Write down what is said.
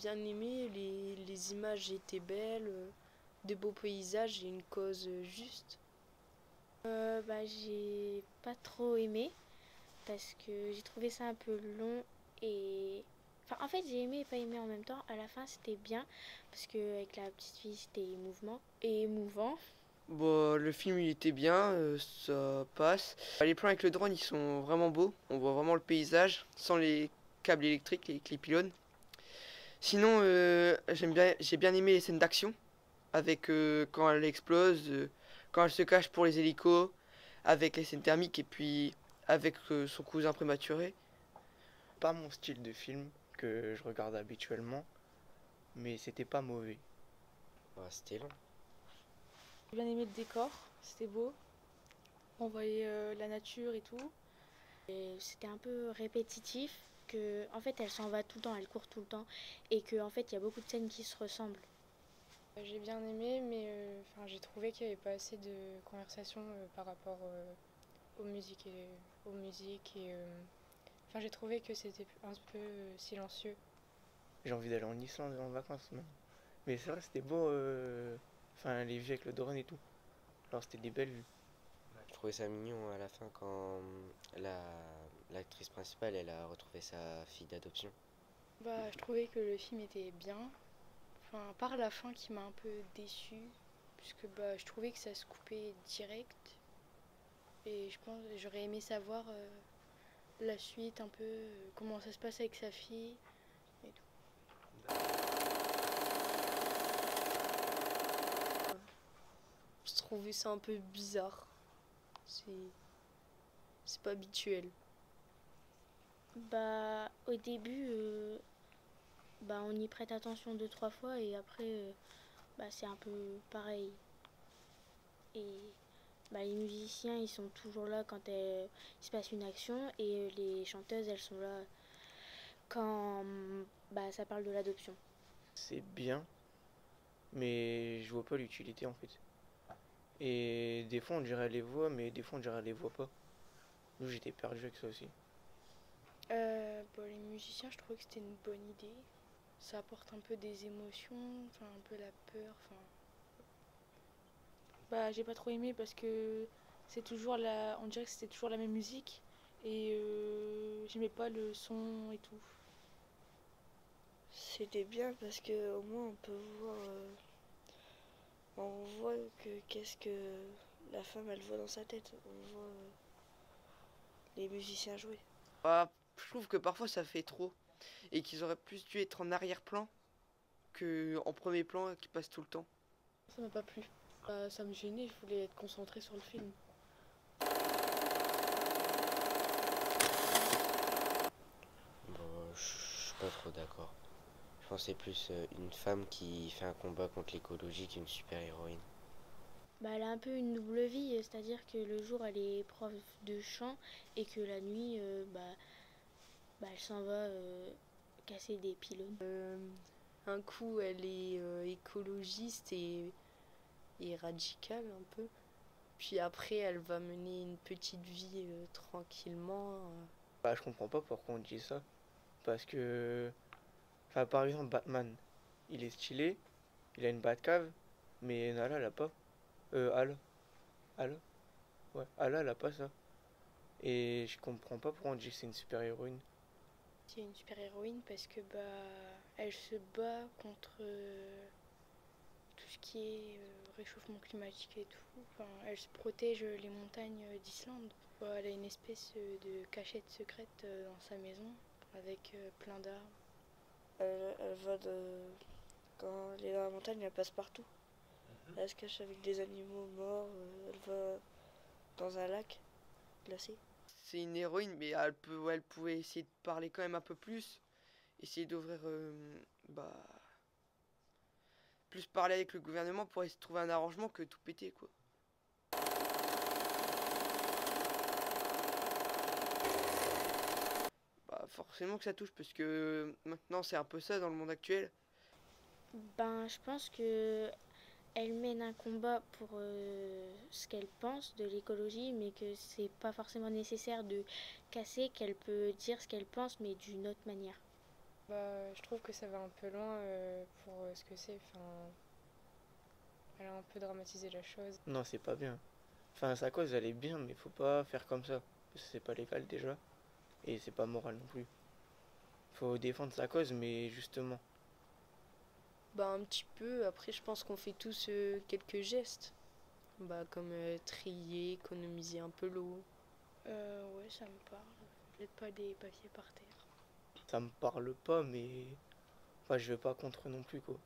bien aimé, les images étaient belles, des beaux paysages et une cause juste. J'ai pas trop aimé parce que j'ai trouvé ça un peu long et enfin en fait j'ai aimé et pas aimé en même temps. À la fin c'était bien parce que avec la petite fille c'était émouvant. Bon, le film il était bien, ça passe. Les plans avec le drone ils sont vraiment beaux, on voit vraiment le paysage sans les câbles électriques, les pylônes. Sinon, j'ai bien aimé les scènes d'action avec quand elle explose, quand elle se cache pour les hélicos, avec les scènes thermiques et puis avec son cousin prématuré. Pas mon style de film que je regarde habituellement, mais c'était pas mauvais. C'était long. J'ai bien aimé le décor, c'était beau. On voyait la nature et tout. Et c'était un peu répétitif que en fait elle s'en va tout le temps, elle court tout le temps et que en fait il y a beaucoup de scènes qui se ressemblent. J'ai bien aimé, mais j'ai trouvé qu'il n'y avait pas assez de conversation par rapport j'ai trouvé que c'était un peu silencieux. J'ai envie d'aller en Islande en vacances, non. Mais c'est vrai, c'était beau, les vues avec le drone et tout. Alors c'était des belles vues. Je trouvais ça mignon à la fin quand l'actrice principale elle a retrouvé sa fille d'adoption. Je trouvais que le film était bien. Enfin, par la fin qui m'a un peu déçue, puisque je trouvais que ça se coupait direct. Et je pense que j'aurais aimé savoir la suite, un peu comment ça se passe avec sa fille et tout. Je trouvais ça un peu bizarre. C'est pas habituel. Au début on y prête attention 2-3 fois et après c'est un peu pareil. Et les musiciens ils sont toujours là quand il se passe une action et les chanteuses elles sont là quand ça parle de l'adoption. C'est bien, mais je vois pas l'utilité en fait. Et des fois on dirait les voix, mais des fois on dirait les voix pas. Nous j'étais perdu avec ça aussi. Les musiciens, je trouvais que c'était une bonne idée. Ça apporte un peu des émotions, un peu la peur. J'ai pas trop aimé parce que c'est toujours on dirait que c'était toujours la même musique et j'aimais pas le son et tout. C'était bien parce que au moins on peut voir, on voit que qu'est-ce que la femme elle voit dans sa tête. On voit les musiciens jouer. Je trouve que parfois ça fait trop et qu'ils auraient plus dû être en arrière-plan que en premier plan qui passe tout le temps. Ça m'a pas plu. Ça me gênait, je voulais être concentrée sur le film. Je suis pas trop d'accord. Je pense que c'est plus une femme qui fait un combat contre l'écologie qu'une super-héroïne. Elle a un peu une double vie, c'est-à-dire que le jour elle est prof de chant et que la nuit elle s'en va casser des pylônes. Un coup elle est écologiste et radicale un peu. Puis après elle va mener une petite vie tranquillement. Je comprends pas pourquoi on dit ça. Parce que, par exemple, Batman, il est stylé, il a une Batcave, mais Nala, elle a pas. Ala, ouais, Ala, elle a pas ça. Et je comprends pas pourquoi on dit que c'est une super-héroïne. C'est une super-héroïne parce que elle se bat contre tout ce qui est réchauffement climatique et tout. Elle se protège les montagnes d'Islande. Elle a une espèce de cachette secrète dans sa maison avec plein d'arbres. Elle va quand elle est dans la montagne, elle passe partout. Elle se cache avec des animaux morts. Elle va dans un lac glacé. C'est une héroïne, mais elle pouvait essayer de parler quand même un peu plus, essayer d'ouvrir, plus parler avec le gouvernement pour essayer de trouver un arrangement que tout péter quoi. Forcément que ça touche parce que maintenant c'est un peu ça dans le monde actuel. Je pense que elle mène un combat pour ce qu'elle pense de l'écologie, mais que c'est pas forcément nécessaire de casser, qu'elle peut dire ce qu'elle pense, mais d'une autre manière. Bah, je trouve que ça va un peu loin pour ce que c'est. Enfin, elle a un peu dramatisé la chose. Non, c'est pas bien. Enfin, sa cause, elle est bien, mais faut pas faire comme ça. Parce que c'est pas légal déjà. Et c'est pas moral non plus. Faut défendre sa cause, mais justement. Bah un petit peu, après je pense qu'on fait tous quelques gestes. Bah comme trier, économiser un peu l'eau. Ouais, ça me parle. Jette pas des papiers par terre. Ça me parle pas, mais. Enfin, je vais pas contre non plus, quoi.